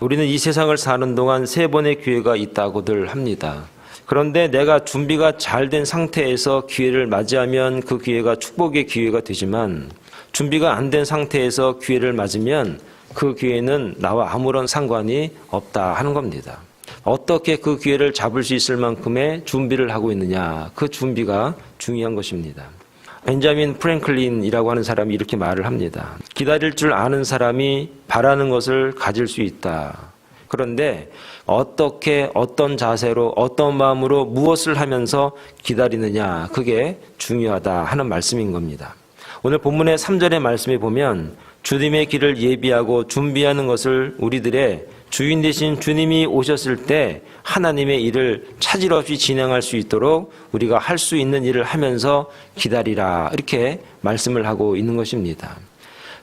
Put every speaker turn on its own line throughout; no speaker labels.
우리는 이 세상을 사는 동안 3번의 기회가 있다고들 합니다. 그런데 내가 준비가 잘 된 상태에서 기회를 맞이하면 그 기회가 축복의 기회가 되지만 준비가 안 된 상태에서 기회를 맞으면 그 기회는 나와 아무런 상관이 없다 하는 겁니다. 어떻게 그 기회를 잡을 수 있을 만큼의 준비를 하고 있느냐, 그 준비가 중요한 것입니다. 벤자민 프랭클린이라고 하는 사람이 이렇게 말을 합니다. 기다릴 줄 아는 사람이 바라는 것을 가질 수 있다. 그런데 어떻게, 어떤 자세로, 어떤 마음으로 무엇을 하면서 기다리느냐, 그게 중요하다 하는 말씀인 겁니다. 오늘 본문의 3절의 말씀에 보면 주님의 길을 예비하고 준비하는 것을 우리들의 주인 되신 주님이 오셨을 때 하나님의 일을 차질 없이 진행할 수 있도록 우리가 할 수 있는 일을 하면서 기다리라, 이렇게 말씀을 하고 있는 것입니다.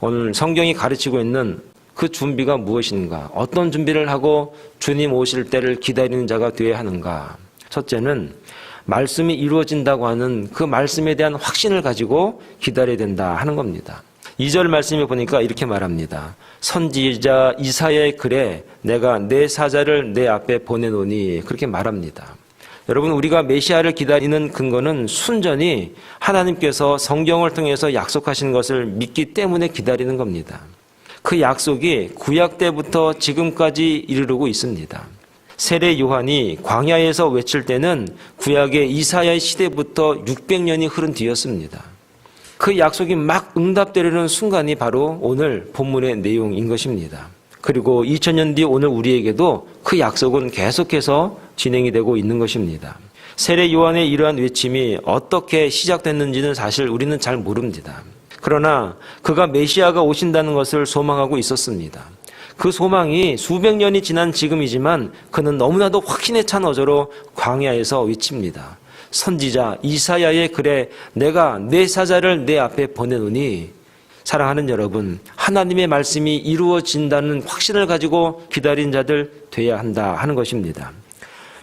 오늘 성경이 가르치고 있는 그 준비가 무엇인가, 어떤 준비를 하고 주님 오실 때를 기다리는 자가 되어야 하는가. 첫째는 말씀이 이루어진다고 하는 그 말씀에 대한 확신을 가지고 기다려야 된다 하는 겁니다. 2절 말씀에 보니까 이렇게 말합니다. 선지자 이사야의 글에 내가 내 사자를 내 앞에 보내노니, 그렇게 말합니다. 여러분, 우리가 메시아를 기다리는 근거는 순전히 하나님께서 성경을 통해서 약속하신 것을 믿기 때문에 기다리는 겁니다. 그 약속이 구약 때부터 지금까지 이르르고 있습니다. 세례 요한이 광야에서 외칠 때는 구약의 이사야의 시대부터 600년이 흐른 뒤였습니다. 그 약속이 막 응답되려는 순간이 바로 오늘 본문의 내용인 것입니다. 그리고 2000년 뒤 오늘 우리에게도 그 약속은 계속해서 진행이 되고 있는 것입니다. 세례 요한의 이러한 외침이 어떻게 시작됐는지는 사실 우리는 잘 모릅니다. 그러나 그가 메시아가 오신다는 것을 소망하고 있었습니다. 그 소망이 수백 년이 지난 지금이지만 그는 너무나도 확신에 찬 어조로 광야에서 외칩니다. 선지자 이사야의 글에 내가 내 사자를 내 앞에 보내노니, 사랑하는 여러분, 하나님의 말씀이 이루어진다는 확신을 가지고 기다린 자들 돼야 한다 하는 것입니다.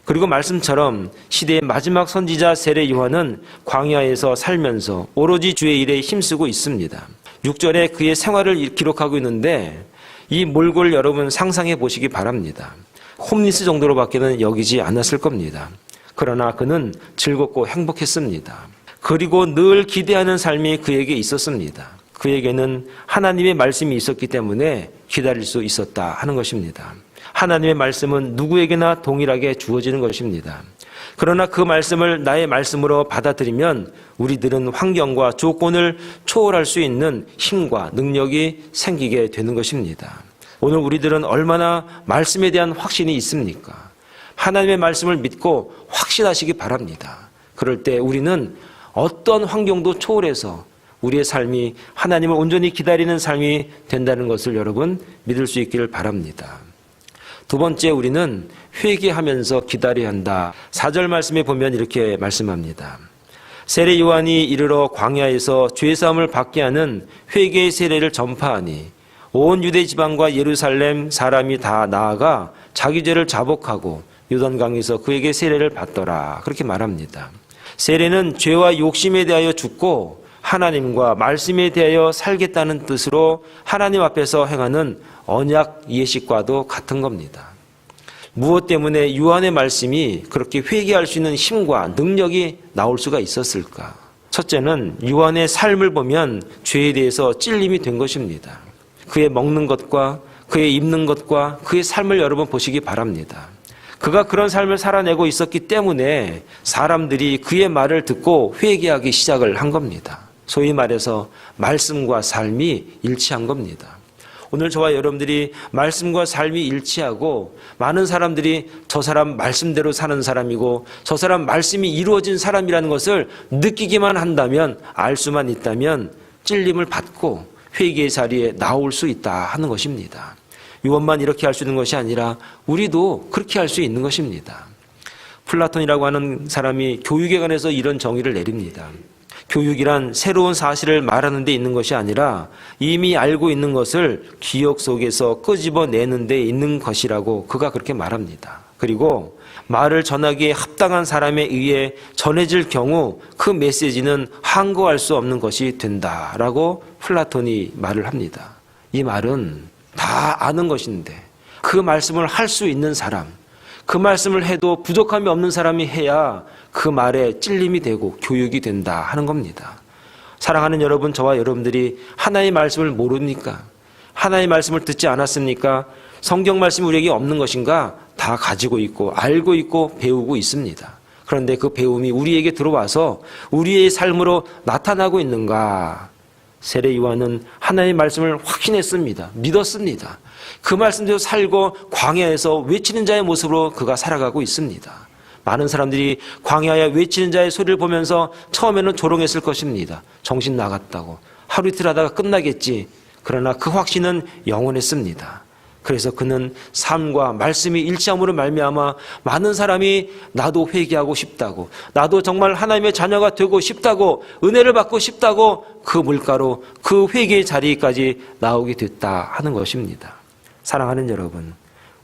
그리고 말씀처럼 시대의 마지막 선지자 세례 요한은 광야에서 살면서 오로지 주의 일에 힘쓰고 있습니다. 6절에 그의 생활을 기록하고 있는데 이 몰골 여러분 상상해 보시기 바랍니다. 홈리스 정도로밖에는 여기지 않았을 겁니다. 그러나 그는 즐겁고 행복했습니다. 그리고 늘 기대하는 삶이 그에게 있었습니다. 그에게는 하나님의 말씀이 있었기 때문에 기다릴 수 있었다 하는 것입니다. 하나님의 말씀은 누구에게나 동일하게 주어지는 것입니다. 그러나 그 말씀을 나의 말씀으로 받아들이면 우리들은 환경과 조건을 초월할 수 있는 힘과 능력이 생기게 되는 것입니다. 오늘 우리들은 얼마나 말씀에 대한 확신이 있습니까? 하나님의 말씀을 믿고 확신하시기 바랍니다. 그럴 때 우리는 어떤 환경도 초월해서 우리의 삶이 하나님을 온전히 기다리는 삶이 된다는 것을 여러분 믿을 수 있기를 바랍니다. 두 번째, 우리는 회개하면서 기다려야 한다. 4절 말씀에 보면 이렇게 말씀합니다. 세례 요한이 이르러 광야에서 죄사함을 받게 하는 회개의 세례를 전파하니 온 유대 지방과 예루살렘 사람이 다 나아가 자기 죄를 자복하고 요단강에서 그에게 세례를 받더라. 그렇게 말합니다. 세례는 죄와 욕심에 대하여 죽고 하나님과 말씀에 대하여 살겠다는 뜻으로 하나님 앞에서 행하는 언약 예식과도 같은 겁니다. 무엇 때문에 요한의 말씀이 그렇게 회개할 수 있는 힘과 능력이 나올 수가 있었을까? 첫째는 요한의 삶을 보면 죄에 대해서 찔림이 된 것입니다. 그의 먹는 것과 그의 입는 것과 그의 삶을 여러분 보시기 바랍니다. 그가 그런 삶을 살아내고 있었기 때문에 사람들이 그의 말을 듣고 회개하기 시작을 한 겁니다. 소위 말해서 말씀과 삶이 일치한 겁니다. 오늘 저와 여러분들이 말씀과 삶이 일치하고 많은 사람들이 저 사람 말씀대로 사는 사람이고 저 사람 말씀이 이루어진 사람이라는 것을 느끼기만 한다면, 알 수만 있다면 찔림을 받고 회개의 자리에 나올 수 있다 하는 것입니다. 요한만 이렇게 할 수 있는 것이 아니라 우리도 그렇게 할 수 있는 것입니다. 플라톤이라고 하는 사람이 교육에 관해서 이런 정의를 내립니다. 교육이란 새로운 사실을 말하는 데 있는 것이 아니라 이미 알고 있는 것을 기억 속에서 끄집어내는 데 있는 것이라고 그가 그렇게 말합니다. 그리고 말을 전하기에 합당한 사람에 의해 전해질 경우 그 메시지는 항거할 수 없는 것이 된다라고 플라톤이 말을 합니다. 이 말은 다 아는 것인데 그 말씀을 할 수 있는 사람, 그 말씀을 해도 부족함이 없는 사람이 해야 그 말에 찔림이 되고 교육이 된다 하는 겁니다. 사랑하는 여러분, 저와 여러분들이 하나의 말씀을 모르니까, 하나의 말씀을 듣지 않았습니까? 성경 말씀이 우리에게 없는 것인가? 다 가지고 있고 알고 있고 배우고 있습니다. 그런데 그 배움이 우리에게 들어와서 우리의 삶으로 나타나고 있는가? 세례 요한은 하나님의 말씀을 확신했습니다. 믿었습니다. 그 말씀대로 살고 광야에서 외치는 자의 모습으로 그가 살아가고 있습니다. 많은 사람들이 광야에 외치는 자의 소리를 보면서 처음에는 조롱했을 것입니다. 정신 나갔다고. 하루 이틀 하다가 끝나겠지. 그러나 그 확신은 영원했습니다. 그래서 그는 삶과 말씀이 일치함으로 말미암아 많은 사람이 나도 회개하고 싶다고, 나도 정말 하나님의 자녀가 되고 싶다고, 은혜를 받고 싶다고 그 물가로 그 회개의 자리까지 나오게 됐다 하는 것입니다. 사랑하는 여러분,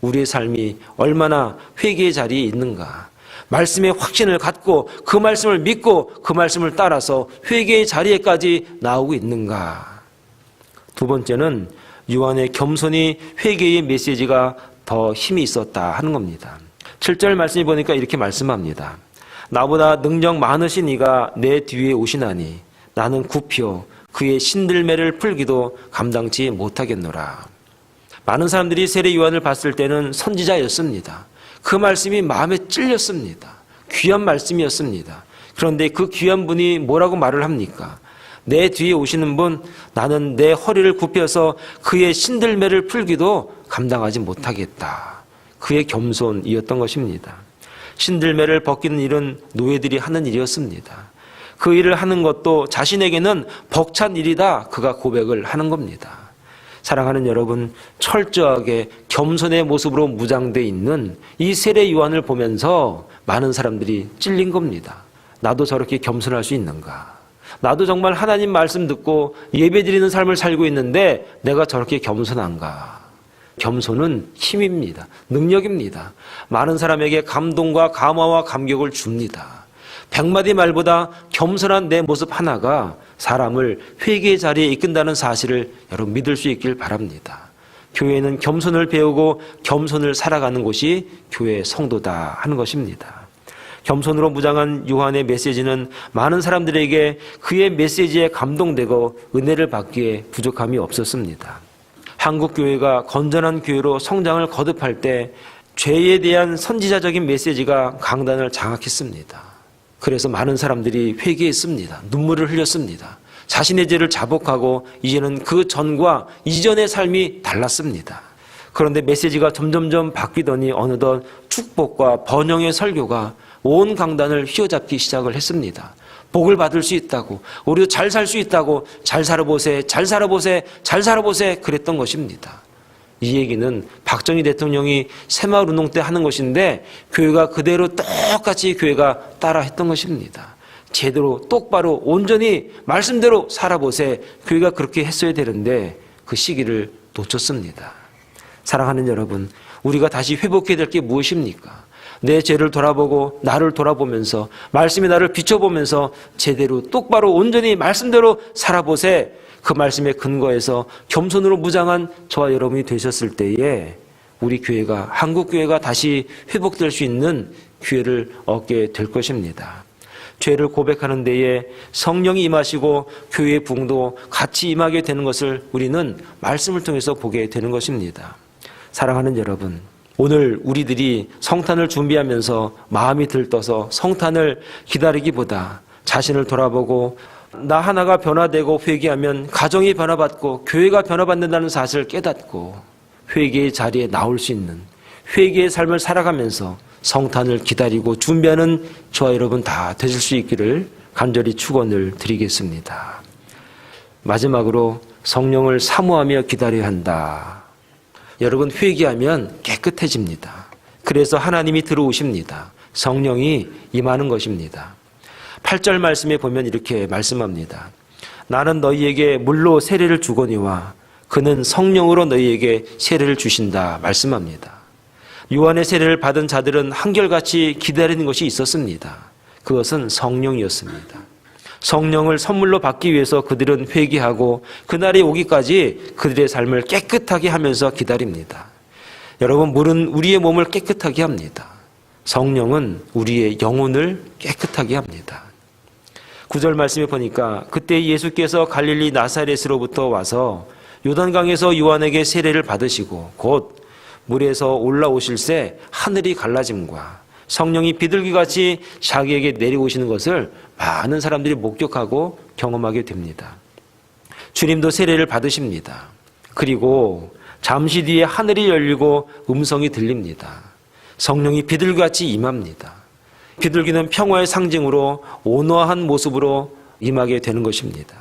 우리의 삶이 얼마나 회개의 자리에 있는가, 말씀의 확신을 갖고 그 말씀을 믿고 그 말씀을 따라서 회개의 자리에까지 나오고 있는가. 두 번째는 요한의 겸손이 회개의 메시지가 더 힘이 있었다 하는 겁니다. 7절 말씀이 보니까 이렇게 말씀합니다. 나보다 능력 많으신 이가 내 뒤에 오시나니 나는 굽혀 그의 신들매를 풀기도 감당치 못하겠노라. 많은 사람들이 세례 요한을 봤을 때는 선지자였습니다. 그 말씀이 마음에 찔렸습니다. 귀한 말씀이었습니다. 그런데 그 귀한 분이 뭐라고 말을 합니까? 내 뒤에 오시는 분, 나는 내 허리를 굽혀서 그의 신들매를 풀기도 감당하지 못하겠다. 그의 겸손이었던 것입니다. 신들매를 벗기는 일은 노예들이 하는 일이었습니다. 그 일을 하는 것도 자신에게는 벅찬 일이다. 그가 고백을 하는 겁니다. 사랑하는 여러분, 철저하게 겸손의 모습으로 무장되어 있는 이 세례 요한을 보면서 많은 사람들이 찔린 겁니다. 나도 저렇게 겸손할 수 있는가? 나도 정말 하나님 말씀 듣고 예배드리는 삶을 살고 있는데 내가 저렇게 겸손한가? 겸손은 힘입니다. 능력입니다. 많은 사람에게 감동과 감화와 감격을 줍니다. 100마디 말보다 겸손한 내 모습 하나가 사람을 회개의 자리에 이끈다는 사실을 여러분 믿을 수 있길 바랍니다. 교회는 겸손을 배우고 겸손을 살아가는 곳이 교회의 성도다 하는 것입니다. 겸손으로 무장한 요한의 메시지는 많은 사람들에게 그의 메시지에 감동되고 은혜를 받기에 부족함이 없었습니다. 한국 교회가 건전한 교회로 성장을 거듭할 때 죄에 대한 선지자적인 메시지가 강단을 장악했습니다. 그래서 많은 사람들이 회개했습니다. 눈물을 흘렸습니다. 자신의 죄를 자복하고 이제는 그 전과 이전의 삶이 달랐습니다. 그런데 메시지가 점점점 바뀌더니 어느덧 축복과 번영의 설교가 온 강단을 휘어잡기 시작을 했습니다. 복을 받을 수 있다고, 우리도 잘 살 수 있다고, 잘 살아보세, 잘 살아보세, 잘 살아보세 그랬던 것입니다. 이 얘기는 박정희 대통령이 새마을운동 때 하는 것인데 교회가 그대로 똑같이 교회가 따라 했던 것입니다. 제대로 똑바로 온전히 말씀대로 살아보세, 교회가 그렇게 했어야 되는데 그 시기를 놓쳤습니다. 사랑하는 여러분, 우리가 다시 회복해야 될 게 무엇입니까? 내 죄를 돌아보고 나를 돌아보면서 말씀이 나를 비춰보면서 제대로 똑바로 온전히 말씀대로 살아보세, 그 말씀의 근거에서 겸손으로 무장한 저와 여러분이 되셨을 때에 우리 교회가, 한국교회가 다시 회복될 수 있는 기회를 얻게 될 것입니다. 죄를 고백하는 데에 성령이 임하시고 교회의 부흥도 같이 임하게 되는 것을 우리는 말씀을 통해서 보게 되는 것입니다. 사랑하는 여러분, 오늘 우리들이 성탄을 준비하면서 마음이 들떠서 성탄을 기다리기보다 자신을 돌아보고 나 하나가 변화되고 회개하면 가정이 변화받고 교회가 변화받는다는 사실을 깨닫고 회개의 자리에 나올 수 있는 회개의 삶을 살아가면서 성탄을 기다리고 준비하는 저와 여러분 다 되실 수 있기를 간절히 축원을 드리겠습니다. 마지막으로 성령을 사모하며 기다려야 한다. 여러분, 회개하면 깨끗해집니다. 그래서 하나님이 들어오십니다. 성령이 임하는 것입니다. 8절 말씀에 보면 이렇게 말씀합니다. 나는 너희에게 물로 세례를 주거니와 그는 성령으로 너희에게 세례를 주신다 말씀합니다. 요한의 세례를 받은 자들은 한결같이 기다리는 것이 있었습니다. 그것은 성령이었습니다. 성령을 선물로 받기 위해서 그들은 회개하고 그날이 오기까지 그들의 삶을 깨끗하게 하면서 기다립니다. 여러분, 물은 우리의 몸을 깨끗하게 합니다. 성령은 우리의 영혼을 깨끗하게 합니다. 9절 말씀에 보니까 그때 예수께서 갈릴리 나사렛으로부터 와서 요단강에서 요한에게 세례를 받으시고 곧 물에서 올라오실새 하늘이 갈라짐과 성령이 비둘기같이 자기에게 내려오시는 것을 많은 사람들이 목격하고 경험하게 됩니다. 주님도 세례를 받으십니다. 그리고 잠시 뒤에 하늘이 열리고 음성이 들립니다. 성령이 비둘기같이 임합니다. 비둘기는 평화의 상징으로 온화한 모습으로 임하게 되는 것입니다.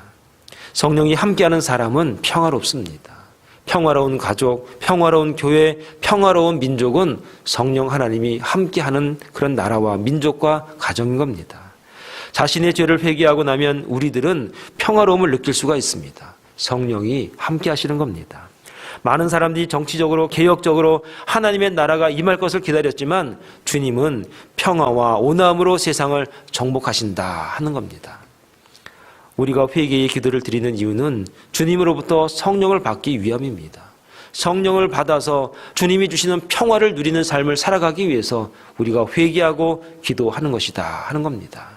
성령이 함께하는 사람은 평화롭습니다. 평화로운 가족, 평화로운 교회, 평화로운 민족은 성령 하나님이 함께하는 그런 나라와 민족과 가정인 겁니다. 자신의 죄를 회개하고 나면 우리들은 평화로움을 느낄 수가 있습니다. 성령이 함께하시는 겁니다. 많은 사람들이 정치적으로 개혁적으로 하나님의 나라가 임할 것을 기다렸지만 주님은 평화와 온화함으로 세상을 정복하신다 하는 겁니다. 우리가 회개의 기도를 드리는 이유는 주님으로부터 성령을 받기 위함입니다. 성령을 받아서 주님이 주시는 평화를 누리는 삶을 살아가기 위해서 우리가 회개하고 기도하는 것이다 하는 겁니다.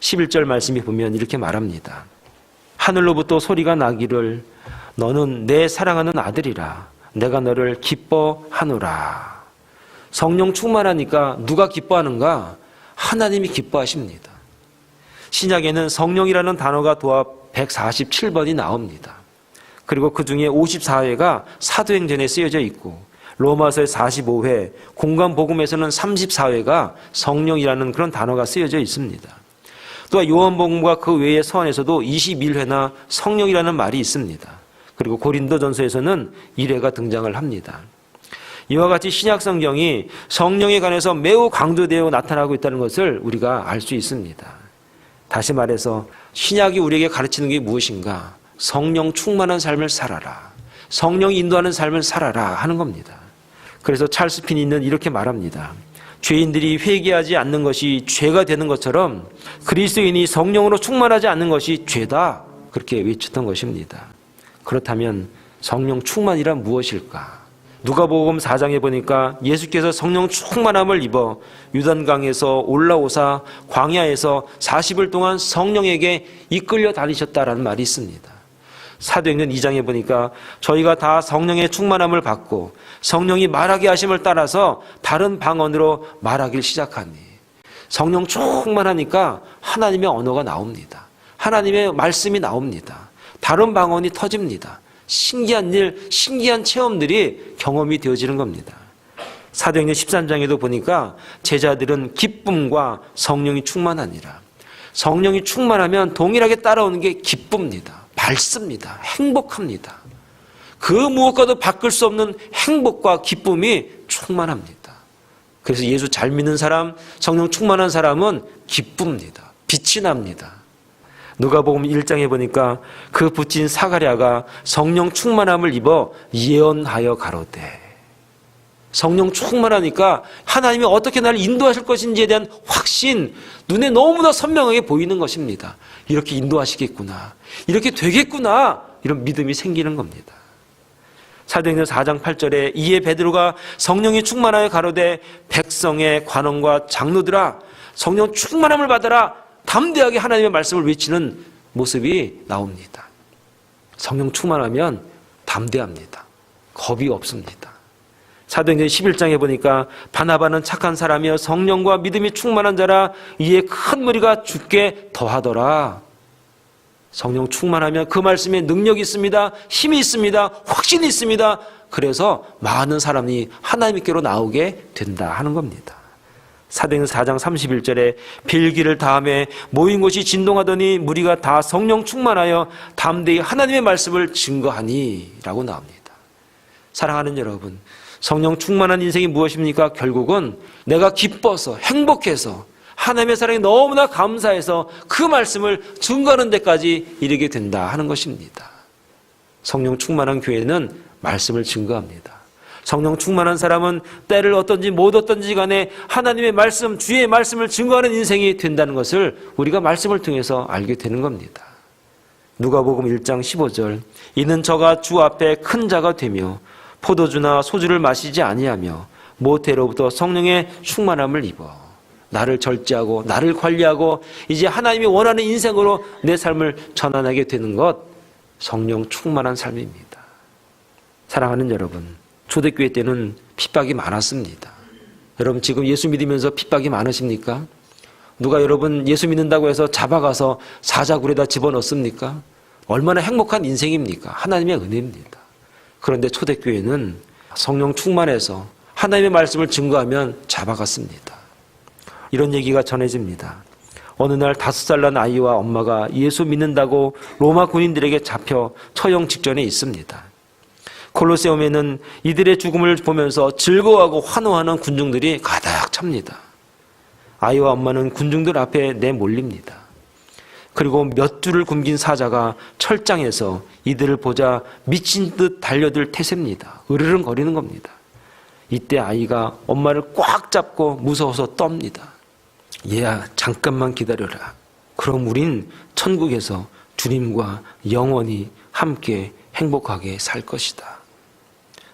11절 말씀에 보면 이렇게 말합니다. 하늘로부터 소리가 나기를 너는 내 사랑하는 아들이라 내가 너를 기뻐하노라. 성령 충만하니까 누가 기뻐하는가? 하나님이 기뻐하십니다. 신약에는 성령이라는 단어가 도합 147번이 나옵니다. 그리고 그 중에 54회가 사도행전에 쓰여져 있고 로마서의 45회, 공간복음에서는 34회가 성령이라는 그런 단어가 쓰여져 있습니다. 또한 요한복음과 그 외의 서원에서도 21회나 성령이라는 말이 있습니다. 그리고 고린도전서에서는 1회가 등장을 합니다. 이와 같이 신약 성경이 성령에 관해서 매우 강조되어 나타나고 있다는 것을 우리가 알 수 있습니다. 다시 말해서 신약이 우리에게 가르치는 게 무엇인가? 성령 충만한 삶을 살아라. 성령이 인도하는 삶을 살아라 하는 겁니다. 그래서 찰스 피니는 이렇게 말합니다. 죄인들이 회개하지 않는 것이 죄가 되는 것처럼 그리스도인이 성령으로 충만하지 않는 것이 죄다. 그렇게 외쳤던 것입니다. 그렇다면 성령 충만이란 무엇일까? 누가복음 4장에 보니까 예수께서 성령 충만함을 입어 요단강에서 올라오사 광야에서 40일 동안 성령에게 이끌려 다니셨다라는 말이 있습니다. 사도행전 2장에 보니까 저희가 다 성령의 충만함을 받고 성령이 말하게 하심을 따라서 다른 방언으로 말하길 시작하니 성령 충만하니까 하나님의 언어가 나옵니다. 하나님의 말씀이 나옵니다. 다른 방언이 터집니다. 신기한 일, 신기한 체험들이 경험이 되어지는 겁니다. 사도행전 13장에도 보니까 제자들은 기쁨과 성령이 충만하니라. 성령이 충만하면 동일하게 따라오는 게 기쁩니다. 밝습니다. 행복합니다. 그 무엇과도 바꿀 수 없는 행복과 기쁨이 충만합니다. 그래서 예수 잘 믿는 사람, 성령 충만한 사람은 기쁩니다. 빛이 납니다. 누가복음 1장에 보니까 그 붓진 사가랴가 성령 충만함을 입어 예언하여 가로되. 성령 충만하니까 하나님이 어떻게 나를 인도하실 것인지에 대한 확신, 눈에 너무나 선명하게 보이는 것입니다. 이렇게 인도하시겠구나, 이렇게 되겠구나, 이런 믿음이 생기는 겁니다. 사도행전 4장 8절에 이에 베드로가 성령이 충만하여 가로되 백성의 관원과 장로들아 성령 충만함을 받아라, 담대하게 하나님의 말씀을 외치는 모습이 나옵니다. 성령 충만하면 담대합니다. 겁이 없습니다. 사도행전 11장에 보니까 바나바는 착한 사람이여 성령과 믿음이 충만한 자라 이에 큰 무리가 죽게 더하더라. 성령 충만하면 그 말씀에 능력이 있습니다. 힘이 있습니다. 확신이 있습니다. 그래서 많은 사람이 하나님께로 나오게 된다 하는 겁니다. 사도행전 4장 31절에 빌기를 다음에 모인 곳이 진동하더니 무리가 다 성령 충만하여 담대히 하나님의 말씀을 증거하니 라고 나옵니다. 사랑하는 여러분, 성령 충만한 인생이 무엇입니까? 결국은 내가 기뻐서 행복해서 하나님의 사랑에 너무나 감사해서 그 말씀을 증거하는 데까지 이르게 된다 하는 것입니다. 성령 충만한 교회는 말씀을 증거합니다. 성령 충만한 사람은 때를 어떤지 못 어떤지 간에 하나님의 말씀, 주의 말씀을 증거하는 인생이 된다는 것을 우리가 말씀을 통해서 알게 되는 겁니다. 누가복음 1장 15절 이는 저가 주 앞에 큰 자가 되며 포도주나 소주를 마시지 아니하며 모태로부터 성령의 충만함을 입어 나를 절제하고 나를 관리하고 이제 하나님이 원하는 인생으로 내 삶을 전환하게 되는 것, 성령 충만한 삶입니다. 사랑하는 여러분, 초대교회 때는 핍박이 많았습니다. 여러분 지금 예수 믿으면서 핍박이 많으십니까? 누가 여러분 예수 믿는다고 해서 잡아가서 사자굴에다 집어넣습니까? 얼마나 행복한 인생입니까? 하나님의 은혜입니다. 그런데 초대교회는 성령 충만해서 하나님의 말씀을 증거하면 잡아갔습니다. 이런 얘기가 전해집니다. 어느 날 5살 난 아이와 엄마가 예수 믿는다고 로마 군인들에게 잡혀 처형 직전에 있습니다. 콜로세움에는 이들의 죽음을 보면서 즐거워하고 환호하는 군중들이 가득 찹니다. 아이와 엄마는 군중들 앞에 내몰립니다. 그리고 몇 줄을 굶긴 사자가 철장에서 이들을 보자 미친 듯 달려들 태셉니다. 으르렁거리는 겁니다. 이때 아이가 엄마를 꽉 잡고 무서워서 떱니다. 얘야, 잠깐만 기다려라. 그럼 우린 천국에서 주님과 영원히 함께 행복하게 살 것이다.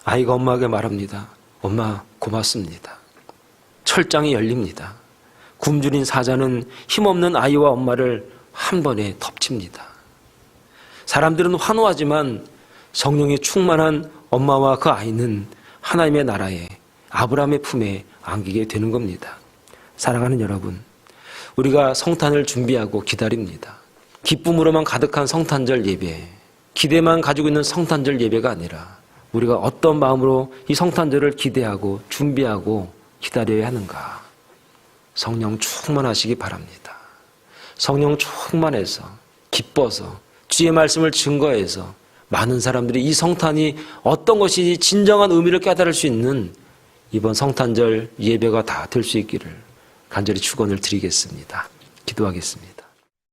아이가 엄마에게 말합니다. 엄마, 고맙습니다. 철장이 열립니다. 굶주린 사자는 힘없는 아이와 엄마를 한 번에 덮칩니다. 사람들은 환호하지만 성령이 충만한 엄마와 그 아이는 하나님의 나라에, 아브라함의 품에 안기게 되는 겁니다. 사랑하는 여러분, 우리가 성탄을 준비하고 기다립니다. 기쁨으로만 가득한 성탄절 예배, 기대만 가지고 있는 성탄절 예배가 아니라 우리가 어떤 마음으로 이 성탄절을 기대하고 준비하고 기다려야 하는가? 성령 충만하시기 바랍니다. 성령 충만해서 기뻐서 주의 말씀을 증거해서 많은 사람들이 이 성탄이 어떤 것이 진정한 의미를 깨달을 수 있는 이번 성탄절 예배가 다 될 수 있기를 간절히 축원을 드리겠습니다. 기도하겠습니다.